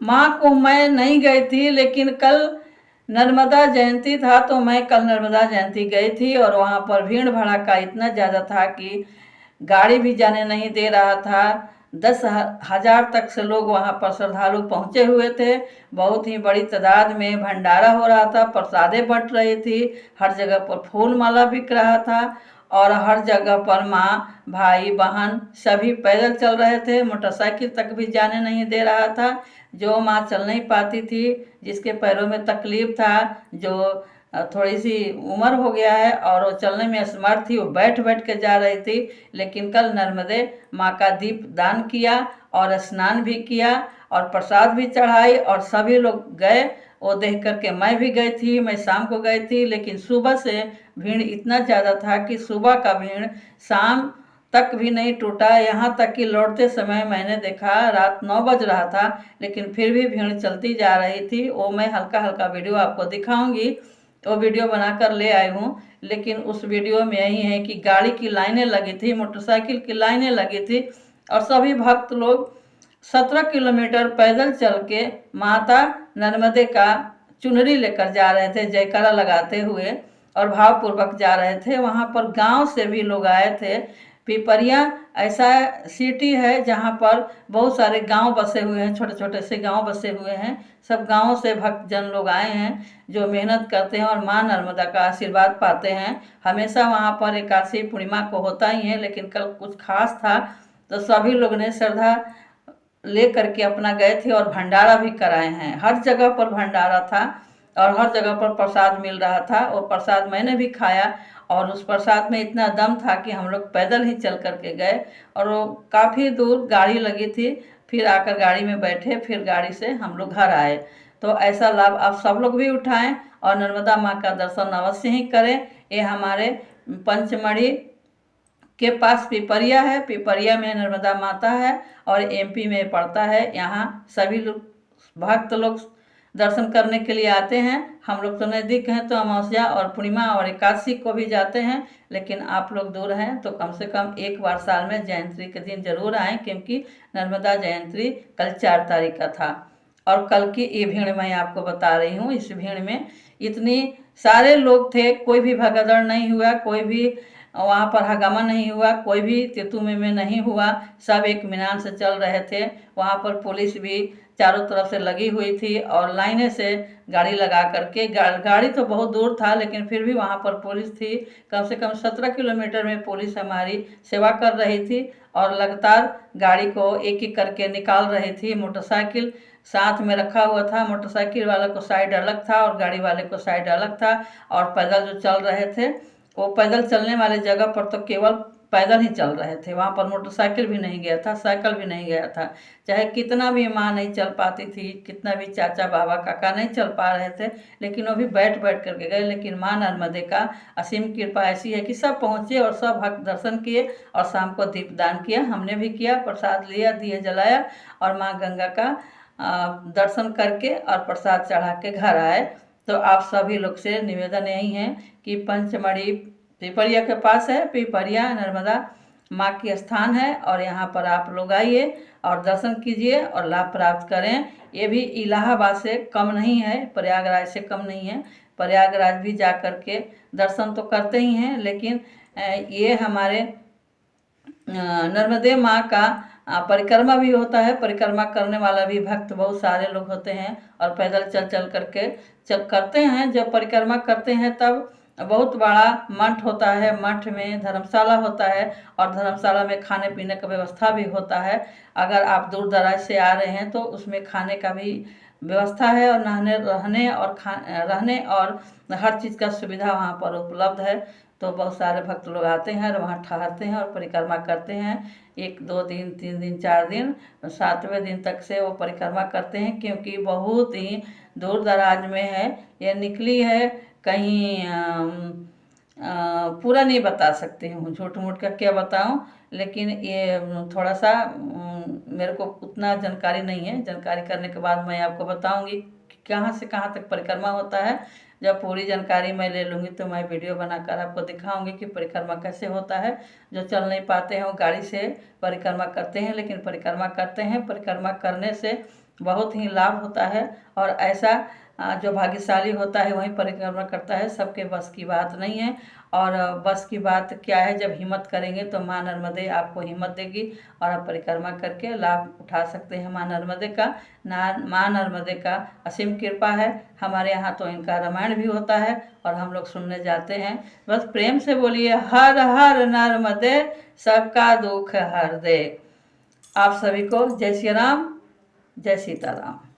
माँ को मैं नहीं गई थी, लेकिन कल नर्मदा जयंती था तो मैं कल नर्मदा जयंती गई थी और वहाँ पर भीड़ भड़ाका इतना ज़्यादा था कि गाड़ी भी जाने नहीं दे रहा था। 10,000 तक से लोग वहाँ पर श्रद्धालु पहुँचे हुए थे। बहुत ही बड़ी तादाद में भंडारा हो रहा था, प्रसादें बंट रही थी, हर जगह पर फूल माला बिक रहा था और हर जगह पर माँ भाई बहन सभी पैदल चल रहे थे, मोटरसाइकिल तक भी जाने नहीं दे रहा था। जो माँ चल नहीं पाती थी, जिसके पैरों में तकलीफ था, जो थोड़ी सी उम्र हो गया है और वो चलने में असमर्थ थी, वो बैठ बैठ के जा रही थी। लेकिन कल नर्मदे माँ का दीप दान किया और स्नान भी किया और प्रसाद भी चढ़ाई और सभी लोग गए। वो देख करके मैं भी गई थी, मैं शाम को गई थी, लेकिन सुबह से भीड़ इतना ज़्यादा था कि सुबह का भीड़ शाम तक भी नहीं टूटा। यहाँ तक कि लौटते समय मैंने देखा रात 9 बज रहा था, लेकिन फिर भी भीड़ चलती जा रही थी। वो मैं हल्का हल्का वीडियो आपको दिखाऊंगी, वो वीडियो बनाकर ले आई हूँ। लेकिन उस वीडियो में यही है कि गाड़ी की लाइनें लगी थी, मोटरसाइकिल की लाइनें लगी थी और सभी भक्त लोग 17 किलोमीटर पैदल चल के माता नर्मदे का चुनरी लेकर जा रहे थे, जयकारा लगाते हुए और भावपूर्वक जा रहे थे। वहाँ पर गांव से भी लोग आए थे। पिपरिया ऐसा सिटी है जहाँ पर बहुत सारे गांव बसे हुए हैं, छोटे छोटे से गांव बसे हुए हैं। सब गांवों से भक्तजन लोग आए हैं जो मेहनत करते हैं और माँ नर्मदा का आशीर्वाद पाते हैं। हमेशा वहाँ पर एकादशी पूर्णिमा को होता ही है, लेकिन कल कुछ खास था तो सभी लोग ने श्रद्धा ले करके अपना गए थे और भंडारा भी कराए हैं। हर जगह पर भंडारा था और हर जगह पर प्रसाद मिल रहा था। वो प्रसाद मैंने भी खाया और उस प्रसाद में इतना दम था कि हम लोग पैदल ही चल करके गए और वो काफ़ी दूर गाड़ी लगी थी, फिर आकर गाड़ी में बैठे, फिर गाड़ी से हम लोग घर आए। तो ऐसा लाभ आप सब लोग भी उठाएं और नर्मदा माँ का दर्शन अवश्य ही करें। ये हमारे पंचमढ़ी के पास पिपरिया है, पिपरिया में नर्मदा माता है और एमपी में पड़ता है। यहाँ सभी लोग भक्त लोग दर्शन करने के लिए आते हैं। हम लोग तो नज़दीक हैं तो अमावस्या और पूर्णिमा और एकादशी को भी जाते हैं, लेकिन आप लोग दूर हैं तो कम से कम एक बार साल में जयंती के दिन जरूर आएँ, क्योंकि नर्मदा जयंती कल 4 तारीख का था। और कल की ये भीड़ मैं आपको बता रही हूँ। इस भीड़ में इतनी सारे लोग थे, कोई भी भगदड़ नहीं हुआ, कोई भी वहाँ पर हंगामा नहीं हुआ, कोई भी तेतु में नहीं हुआ। सब एक मिनान से चल रहे थे। वहाँ पर पुलिस भी चारों तरफ से लगी हुई थी और लाइने से गाड़ी लगा करके, गाड़ी तो बहुत दूर था लेकिन फिर भी वहाँ पर पुलिस थी। कम से कम 17 किलोमीटर में पुलिस हमारी सेवा कर रही थी और लगातार गाड़ी को एक एक करके निकाल रही थी। मोटरसाइकिल साथ में रखा हुआ था, मोटरसाइकिल वाले को साइड अलग था और गाड़ी वाले को साइड अलग था। और पैदल जो चल रहे थे वो पैदल चलने वाले जगह पर तो केवल पैदल ही चल रहे थे, वहाँ पर मोटरसाइकिल भी नहीं गया था, साइकिल भी नहीं गया था। चाहे कितना भी माँ नहीं चल पाती थी, कितना भी चाचा बाबा काका नहीं चल पा रहे थे, लेकिन वो भी बैठ बैठ करके गए। लेकिन माँ नर्मदे का असीम कृपा ऐसी है कि सब पहुँचे और सब भक्त दर्शन किए और शाम को दीपदान किया। हमने भी किया, प्रसाद लिया, दिए जलाया और माँ गंगा का दर्शन करके और प्रसाद चढ़ा के घर आए। तो आप सभी लोग से निवेदन यही है कि पंचमढ़ी पिपरिया के पास है, पिपरिया नर्मदा माँ की स्थान है और यहाँ पर आप लोग आइए और दर्शन कीजिए और लाभ प्राप्त करें। ये भी इलाहाबाद से कम नहीं है, प्रयागराज से कम नहीं है। प्रयागराज भी जा कर के दर्शन तो करते ही हैं, लेकिन ये हमारे नर्मदे माँ का परिक्रमा भी होता है। परिक्रमा करने वाला भी भक्त बहुत सारे लोग होते हैं और पैदल चल चल करके चल करते हैं। जब परिक्रमा करते हैं तब बहुत बड़ा मठ होता है, मठ में धर्मशाला होता है और धर्मशाला में खाने पीने का व्यवस्था भी होता है। अगर आप दूर दराज से आ रहे हैं तो उसमें खाने का भी व्यवस्था है और नहाने रहने और हर चीज़ का सुविधा वहाँ पर उपलब्ध है। तो बहुत सारे भक्त लोग आते हैं और वहाँ ठहरते हैं और परिक्रमा करते हैं। 1 2 दिन 3 दिन 4 दिन 7वें दिन तक से वो परिक्रमा करते हैं, क्योंकि बहुत ही दूर दराज में है। ये निकली है कहीं पूरा नहीं बता सकती हूँ, झूठ मूठ का क्या बताऊँ। लेकिन ये थोड़ा सा मेरे को उतना जानकारी नहीं है। जानकारी करने के बाद मैं आपको बताऊँगी कि कहाँ से कहाँ तक परिक्रमा होता है। जब पूरी जानकारी मैं ले लूँगी तो मैं वीडियो बनाकर आपको दिखाऊंगी कि परिक्रमा कैसे होता है। जो चल नहीं पाते हैं वो गाड़ी से परिक्रमा करते हैं, लेकिन परिक्रमा करते हैं। परिक्रमा करने से बहुत ही लाभ होता है। और ऐसा जो भाग्यशाली होता है वही परिक्रमा करता है, सबके बस की बात नहीं है। और बस की बात क्या है, जब हिम्मत करेंगे तो माँ नर्मदे आपको हिम्मत देगी और आप परिक्रमा करके लाभ उठा सकते हैं माँ नर्मदे का। माँ नर्मदे का असीम कृपा है। हमारे यहाँ तो इनका रामायण भी होता है और हम लोग सुनने जाते हैं। बस प्रेम से बोलिए हर हर नर्मदे, सबका दुख हर दे। आप सभी को जय श्री राम, जय सीताराम।